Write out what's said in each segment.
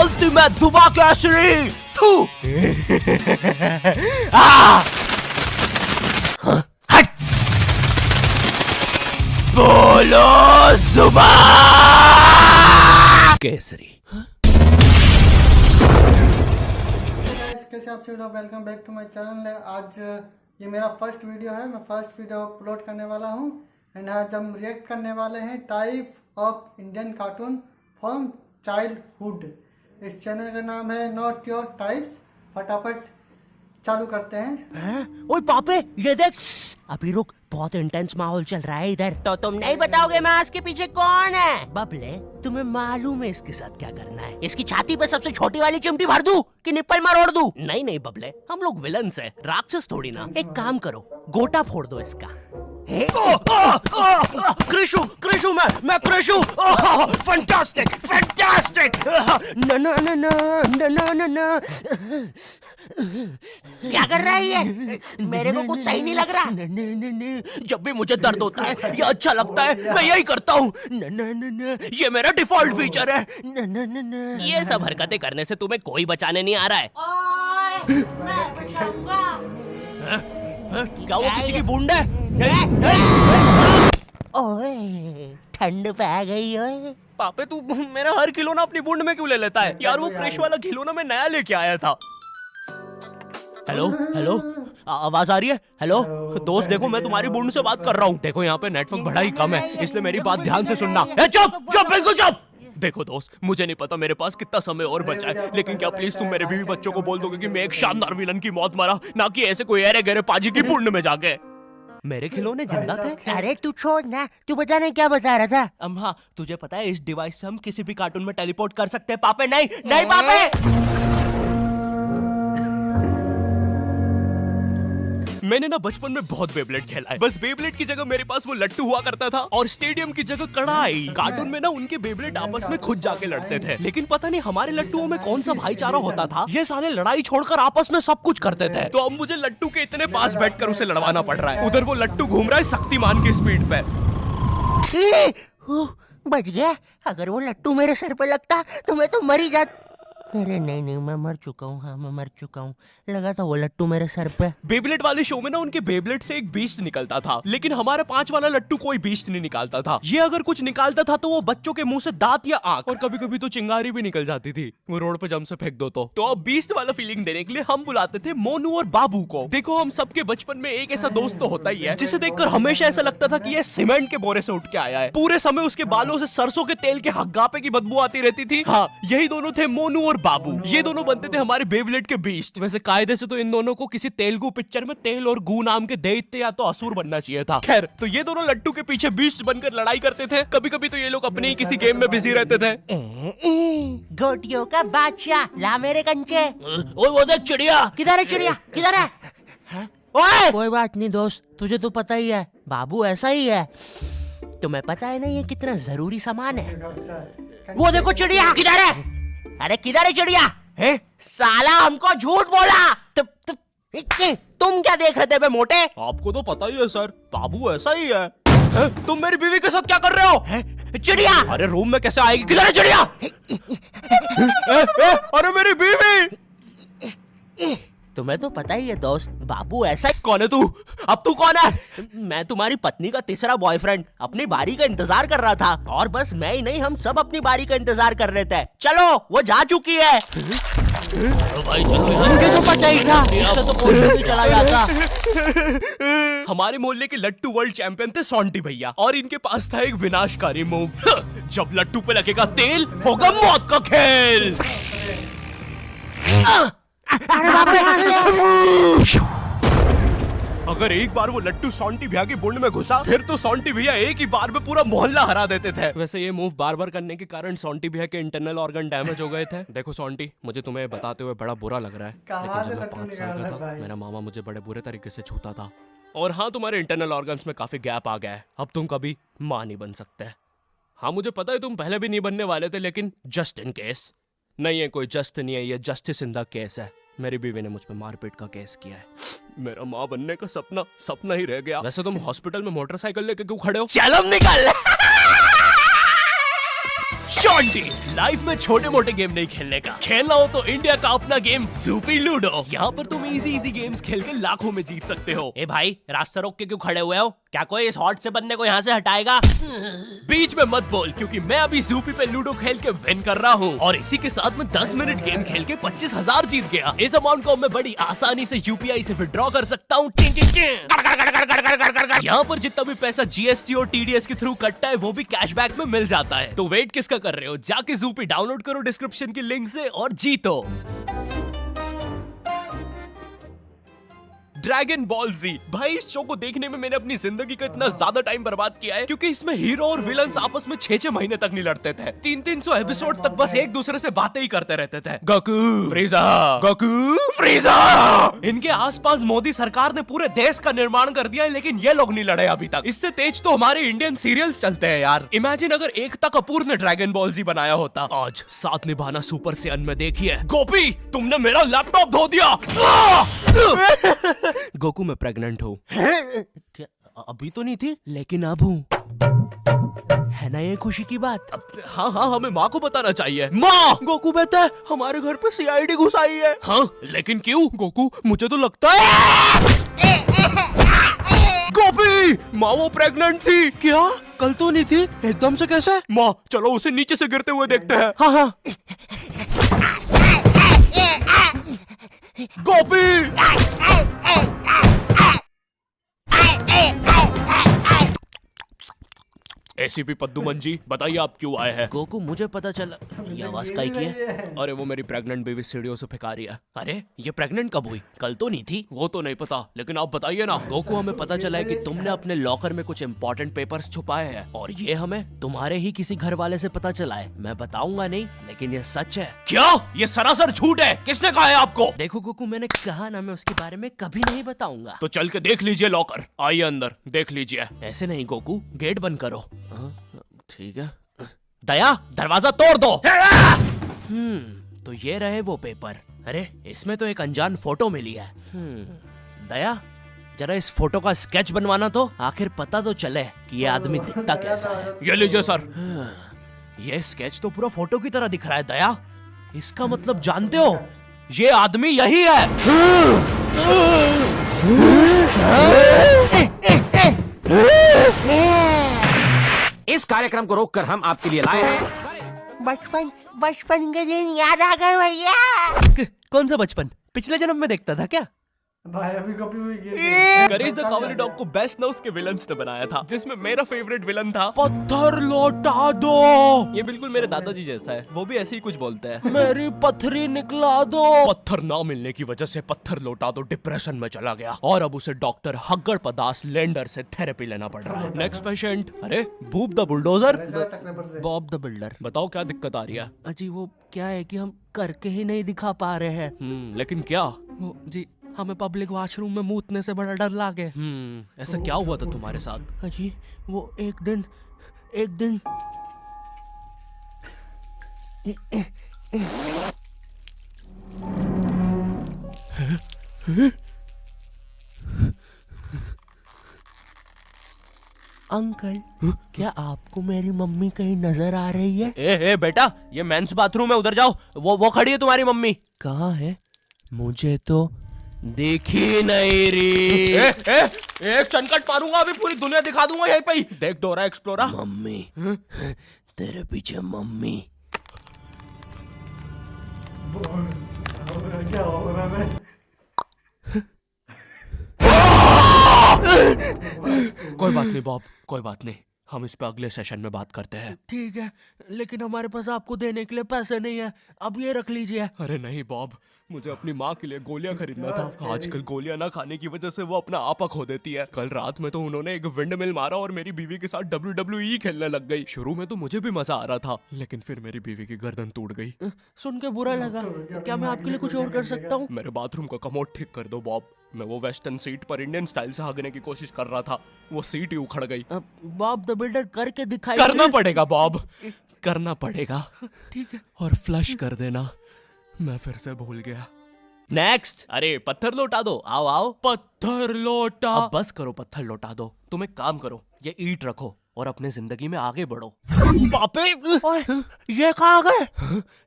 Ultimate धुबा Kesari. थू। हट। बोलो जुबा केसरी। कैसे आप सभी लोग, welcome back to my channel. आज ये मेरा फर्स्ट वीडियो है, मैं फर्स्ट वीडियो अपलोड करने वाला हूँ। एंड आज हम रिएक्ट करने वाले हैं type of Indian cartoon from childhood. इस चैनल का नाम है नॉट योर टाइप्स। फटाफट चालू करते हैं। ओए पापे ये देख, अभी रुक, बहुत इंटेंस माहौल चल रहा है इधर। तो तुम नहीं बताओगे मास्क के पीछे कौन है? बबले, तुम्हें मालूम है इसके साथ क्या करना है? इसकी छाती पे सबसे छोटी वाली चिमटी भर दूं कि निप्पल मरोड़ दूं? नहीं नहीं बबले, हम लोग विलन्स हैं, राक्षस थोड़ी ना। एक काम करो, गोटा फोड़ दो इसका। कृषु कृषु मैं कृषु। Fantastic fantastic. ना ना ना ना ना ना ना। क्या कर रहा है ये? मेरे को कुछ सही नहीं लग रहा। जब भी मुझे दर्द होता है या अच्छा लगता है मैं यही करता हूँ। ये मेरा डिफॉल्ट फीचर है। ये सब हरकतें करने से तुम्हें कोई बचाने नहीं आ रहा है। मैं बचाऊंगा। क्या वो किसी की बूंद है? ओए ठंड पै गई ओए। पापे तू मेरा हर खिलौना अपनी बूंद में क्यों ले लेता है? यार वो क्रिश वाला खिलौना मैं नया लेके आया था। हेलो हेलो, आवाज आ रही है? हेलो दोस्त, देखो मैं तुम्हारी बूंद से बात कर रहा हूँ। देखो यहाँ पे नेटवर्क बड़ा ही कम है, इसलिए मेरी बात ध्यान से सुनना। चुप चुप बिल्कुल चुप। देखो दोस्त, मुझे नहीं पता मेरे पास कितना समय और बचा है, लेकिन क्या प्लीज तुम मेरे बीवी बच्चों को बोल दोगे कि मैं एक शानदार विलन की मौत मरा, ना कि ऐसे कोई अरे गहरे पाजी की बूंद में जाके। मेरे खिलौने जिंदा थे। अरे तू छोड़ ना, तू बता ना क्या बता रहा था? हाँ, तुझे पता है इस डिवाइस से हम किसी भी कार्टून में टेलीपोर्ट कर सकते हैं। पापे नहीं नहीं पापे। मैंने ना बचपन में बहुत बेब्लेड खेला है। बस बेब्लेड की जगह मेरे पास वो लट्टू हुआ करता था और स्टेडियम की जगह कड़ाई। कार्टून में ना उनके बेब्लेड आपस में खुद जाके लड़ते थे, लेकिन पता नहीं हमारे लट्टुओं में कौन सा भाईचारा होता था, ये साले लड़ाई छोड़कर आपस में सब कुछ करते थे। तो अब मुझे लट्टू के इतने पास बैठकर उसे लड़वाना पड़ रहा है। उधर वो लट्टू घूम रहा है शक्तिमान की स्पीड पे। बच गया। अगर वो लट्टू मेरे सर पे लगता तो मैं तो मर ही जाता। अरे नहीं नहीं, मैं मर चुका हूँ। हाँ मैं मर चुका हूँ। लगा था वो लट्टू मेरे सर पे। बेब्लेड वाले शो में ना उनके बेब्लेड से एक बीस्ट निकलता था, लेकिन हमारा 5 वाला लट्टू कोई बीस्ट नहीं निकालता था। ये अगर कुछ निकालता था तो वो बच्चों के मुंह से दांत या आंख, और कभी कभी तो चिंगारी भी निकल जाती थी, वो रोड पे जम से फेंक दो तो अब बीस्ट वाला फीलिंग देने के लिए हम बुलाते थे मोनू और बाबू को। देखो हम सबके बचपन में एक ऐसा दोस्त तो होता ही है जिसे देखकर हमेशा ऐसा लगता था कि ये सीमेंट के बोरे से उठ के आया है। पूरे समय उसके बालों से सरसों के तेल के हग्गापे की बदबू आती रहती थी। हाँ, यही दोनों थे मोनू और बाबू। ये दोनों बनते थे हमारे बेब्लेड के बीस्ट। वैसे कायदे से तो इन दोनों को किसी तेलुगु पिक्चर में तेल और गू नाम के दैत्य या तो असुर बनना चाहिए था। खैर, तो ये दोनों लट्टू के पीछे बीस्ट बनकर लड़ाई करते थे। कभी कभी तो ये लोग अपने ही किसी गेम में बिजी रहते थे। गोटियों का बादशाह, ला मेरे कंचे। ओए वो देख चिड़िया। किधर है चिड़िया? किधर है? ओए कोई बात नहीं दोस्त, तुझे तो पता ही है बाबू ऐसा ही है। तुम्हें पता है ना ये कितना जरूरी सामान है। वो देखो चिड़िया। किधर है? अरे किधर है चिड़िया? है? साला हमको झूठ बोला। तुम क्या देख रहे थे बे मोटे? आपको तो पता ही है सर, बाबू ऐसा ही है। तुम मेरी बीवी के साथ क्या कर रहे हो? चिड़िया। अरे रूम में कैसे आएगी? किधर है चिड़िया? अरे मेरी बीवी। तुम्हें तो पता ही है दोस्त, बाबू ऐसा ही। कौन है तू? अब तू कौन है? मैं तुम्हारी पत्नी का तीसरा बॉयफ्रेंड, अपनी बारी का इंतजार कर रहा था। और बस मैं ही नहीं, हम सब अपनी बारी का इंतजार कर रहे थे। चलो वो जा चुकी है। मुझे तो पता ही था, इससे तो कोई भी चला जाता। हमारे मोहल्ले के लट्टू वर्ल्ड चैंपियन थे सोंटी भैया, और इनके पास था एक विनाशकारी मूव। जब लट्टू पे लगेगा तेल, होगा मौत का खेल। अरे बाप रे। अगर एक बार वो लट्टू सोंटी भैया की बुंड में घुसा, फिर तो सोंटी भैया एक ही बार में पूरा मोहल्ला हरा देते थे। वैसे ये मूव बार बार करने के कारण सोंटी भैया के इंटरनल ऑर्गन डैमेज हो गए थे। देखो सोंटी, मुझे तुम्हें बताते हुए बड़ा बुरा लग रहा है, लेकिन जब मैं 5 साल का था मेरा मामा मुझे बड़े बुरे तरीके से छूता था। और हाँ, तुम्हारे इंटरनल ऑर्गन्स में काफी गैप आ गया है, अब तुम कभी माँ नहीं बन सकते। हाँ मुझे पता है तुम पहले भी नहीं बनने वाले थे, लेकिन जस्ट इन केस। नहीं है कोई जस्ट नहीं है, ये जस्टिस इन द केस है। मेरी बीवी ने मुझ पे मारपीट का केस किया है। मेरा माँ बनने का सपना ही रह गया। वैसे तुम हॉस्पिटल में मोटरसाइकिल लेके क्यों खड़े हो? चलम निकल। शॉन्टी, लाइफ में छोटे मोटे गेम नहीं खेलने का, खेलना हो तो इंडिया का अपना गेम ज़ूपी लूडो। यहाँ पर तुम इजी गेम्स खेल के लाखों में जीत सकते हो। ए भाई, रास्ता रोक के क्यों खड़े हुए हो? क्या कोई इस हॉट से बंदे को यहाँ से हटाएगा? बीच में मत बोल, क्योंकि मैं अभी ज़ूपी पे लूडो खेल के विन कर रहा हूँ और इसी के साथ में 10 मिनट गेम खेल के 25,000 जीत गया। इस अमाउंट को मैं बड़ी आसानी से यूपीआई से विड्रॉ कर सकता हूँ। यहाँ पर जितना भी पैसा जीएसटी और टीडीएस के थ्रू कटता है वो भी कैशबैक में मिल जाता है। तो वेट किसका कर रहे हो? जाके ज़ूपी डाउनलोड करो डिस्क्रिप्शन की लिंक से और जीतो। ड्रैगन बॉल जी, भाई इस शो को देखने में मैंने अपनी जिंदगी का इतना ज्यादा टाइम बर्बाद किया है, क्योंकि इसमें हीरो और विलन्स आपस में 6-6 महीने तक नहीं लड़ते थे। 300 एपिसोड तक बस एक दूसरे से बातें ही करते रहते थे। Goku फ्रीजा, Goku फ्रीजा। इनके आसपास मोदी सरकार ने पूरे देश का निर्माण कर दिया है, लेकिन ये लोग नहीं लड़े अभी तक। इससे तेज तो हमारे इंडियन सीरियल्स चलते हैं यार। इमेजिन अगर एकता कपूर ने ड्रैगन बॉल जी बनाया होता। आज साथ निभाना सुपर सेयन में देखिए। गोपी, तुमने मेरा लैपटॉप धो दिया। गोकू, मैं प्रेग्नेंट हूँ। क्या अभी तो नहीं थी, लेकिन अब हूँ। है ना ये खुशी की बात? हाँ, हमें माँ को बताना चाहिए। माँ, गोकू बेटा, हमारे घर पे सीआईडी घुस आई है। हाँ, लेकिन क्यों? गोकू, मुझे तो लगता है गोपी, माँ वो प्रेग्नेंट थी। क्या? कल तो नहीं थी, एकदम से कैसे? माँ, चलो उसे नीचे से गिरते हुए देखते हैं। हाँ। गोपी, एसीपी पद्दुमन जी, बताइए आप क्यों आए हैं? गोकू, मुझे पता चला। ये आवाज का की है? अरे वो मेरी प्रेग्नेंट बेबी सीढ़ियों से फेंका रही है। अरे ये प्रेग्नेंट कब हुई? कल तो नहीं थी। वो तो नहीं पता, लेकिन आप बताइए ना। गोकू, हमें पता चला है कि तुमने अपने लॉकर में कुछ इम्पोर्टेंट पेपर्स छुपाए हैं, और ये हमें तुम्हारे ही किसी घर वाले से पता चला है। मैं बताऊंगा नहीं, लेकिन ये सच है। क्या? ये सरासर झूठ है। किसने कहा है आपको? देखो गोकू, मैंने कहा ना, मैं उसके बारे में कभी नहीं बताऊंगा। तो चल के देख लीजिए लॉकर। आइए अंदर, देख लीजिए। ऐसे नहीं गोकू, गेट बंद करो। ठीक है। दया, दरवाजा तोड़ दो। तो ये रहे वो पेपर। अरे इसमें तो एक अनजान फोटो मिली है। दया, जरा इस फोटो का स्केच बनवाना तो, आखिर पता तो चले कि ये आदमी दिखता कैसा है। ये लीजिए सर। ये स्केच तो पूरा फोटो की तरह दिख रहा है दया। इसका मतलब जानते हो, ये आदमी यही है। इस कार्यक्रम को रोककर हम आपके लिए लाए हैं बचपन के दिन याद आ गए भैया। कौन सा बचपन? पिछले जन्म में देखता था क्या? भाई अभी कभी हुई गिर गई। करेज द कावली डॉग को बेस्ट नाउस के विलन्स ने बनाया था, जिसमें मेरा फेवरेट विलन था पत्थर लौटा दो। ये बिल्कुल मेरे दादाजी जैसा है, वो भी ऐसे ही कुछ बोलते हैं। मेरी पथरी निकला दो। पत्थर ना मिलने की वजह से पत्थर लौटा दो डिप्रेशन में चला गया, और अब उसे डॉक्टर हग्गड़ पदास लेंडर से थेरेपी लेना पड़ रहा है। Next patient. अरे भूप the bulldozer, Bob the builder. बताओ क्या दिक्कत आ रही है? अजी वो क्या है कि हम करके ही नहीं दिखा पा रहे हैं। लेकिन क्या? जी, हमें पब्लिक वॉशरूम में मूतने से बड़ा डर लागे। ऐसा क्या हुआ था तुम्हारे साथ? अजी वो एक दिन अंकल, क्या आपको मेरी मम्मी कहीं नजर आ रही है? ए बेटा, ये मेंस बाथरूम है, उधर जाओ। वो खड़ी है तुम्हारी मम्मी। कहाँ है? मुझे तो देखी नहीं रही। एक चनकट मारूंगा, अभी पूरी दुनिया दिखा दूंगा यहीं पे ही। देख डोरा एक्सप्लोरा। मम्मी, तेरे पीछे मम्मी। क्या हो रहा है? कोई बात नहीं बॉब, कोई बात नहीं, हम इस पे अगले सेशन में बात करते हैं। ठीक है, लेकिन हमारे पास आपको देने के लिए पैसे नहीं है, अब ये रख लीजिए। अरे नहीं बॉब, मुझे अपनी माँ के लिए गोलियां खरीदना था। आजकल गोलियां ना खाने की वजह से वो अपना आपा खो देती है। कल रात में तो उन्होंने एक विंड मिल मारा और मेरी बीवी के साथ WWE खेलने लग गई। शुरू में तो मुझे भी मजा आ रहा था, लेकिन फिर मेरी बीवी की गर्दन टूट गई। सुन के बुरा लगा। क्या मैं आपके लिए कुछ और कर सकता हूँ? मेरे बाथरूम का कमोड ठीक कर दो बॉब। मैं वो वेस्टर्न सीट पर इंडियन स्टाइल से भागने की कोशिश कर रहा था, वो सीट ही उखड़ गई। बॉब द बिल्डर करके दिखाई। करना पड़ेगा बॉब, करना पड़ेगा। ठीक है। और फ्लश कर देना, मैं फिर से भूल गया। नेक्स्ट। अरे पत्थर लौटा दो। आओ आओ। पत्थर लौटा। अब बस करो, पत्थर लौटा दो। तुम एक काम करो, ये ईंट रखो और अपने जिंदगी में आगे बढ़ो। बापे ओए, ये कहाँ गए?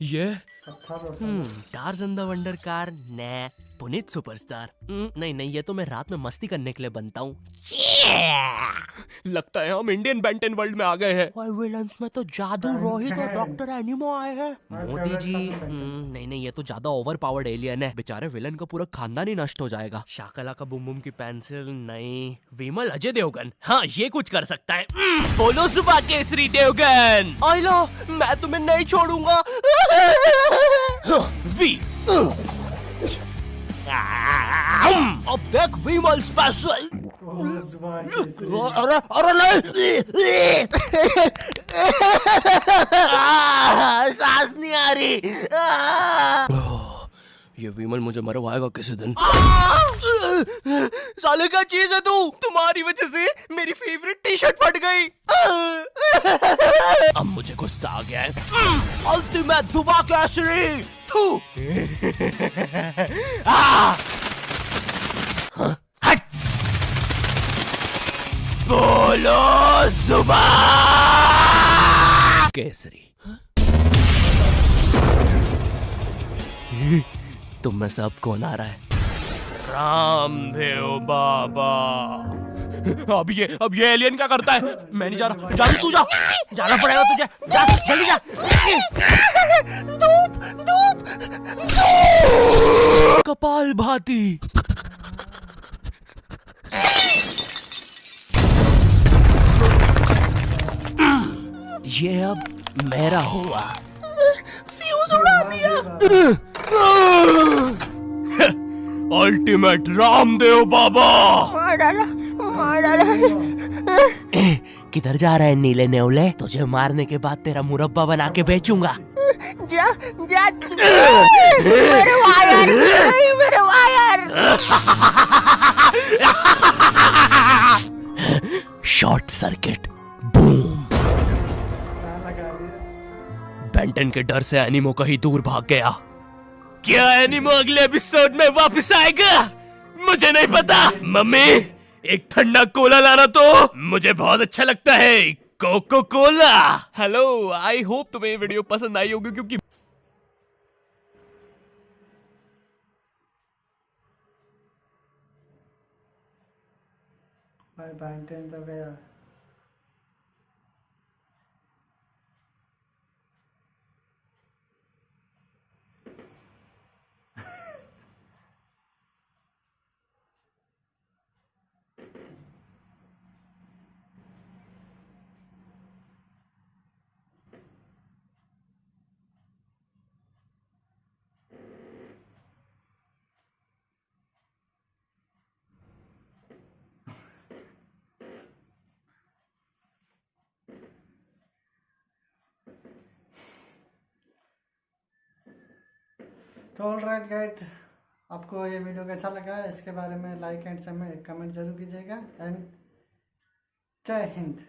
ये टार्ज़न द वंडर कार ने पुनीत सुपरस्टार। नहीं नहीं, ये तो मैं रात में मस्ती करने के लिए बनता हूँ। लगता है हम इंडियन बेंटन वर्ल्ड में आ गए हैं। और विलन्स में तो जादू रोहित और डॉक्टर एनिमो आए हैं। मोदी जी नहीं नहीं, ये तो ज्यादा ओवर पावर्ड एलियन है। बेचारे विलन का पूरा खानदान ही नष्ट हो जाएगा। शाकला का बुम बुम की पेंसिल नहीं। विमल अजय देवगन, हाँ ये कुछ कर सकता है। बोलो सुबह केसरी देवगन। आइला, मैं तुम्हें नहीं छोड़ूंगा। वी अब देख विमल स्पेशल। अरे अरे नहीं, सांस नहीं आ रही। ये विमल मुझे मरवाएगा किसी दिन। साले क्या चीज है तू? तुम्हारी वजह से मेरी फेवरेट टी शर्ट फट गई। अब मुझे गुस्सा आ गया है। अल्टीमेट धुबा केसरी। हट। बोलो सुबह केसरी। तुम में सब कौन आ रहा है? रामदेव बाबा। अब ये एलियन क्या करता है? मैं नहीं जा रहा। जा तू, जा। जाना पड़ेगा तुझे। जा जल्दी जा। धूप धूप कपाल भाती। ये अब मेरा हुआ। फ्यूज उड़ा दिया। अल्टीमेट रामदेव बाबा। मार डाला, मार डाला। किधर जा रहा है नीले नेवले? तुझे मारने के बाद तेरा मुरब्बा बना के बेचूंगा। जा जा। मेरे वायर, मेरे wire. Short circuit, boom. Benton के डर से एनिमो कहीं दूर भाग गया। क्या एनिमो अगले एपिसोड में वापस आएगा? मुझे नहीं पता। मम्मी, एक ठंडा कोला लाना तो। मुझे बहुत अच्छा लगता है Coca Cola. Hello, I hope तुम्हें ये वीडियो पसंद आई होगी, क्योंकि भाई बेंटन तो गया। तो ऑलराइट गाइड, आपको ये वीडियो कैसा लगा है इसके बारे में लाइक एंड कमेंट जरूर कीजिएगा। एंड जय हिंद।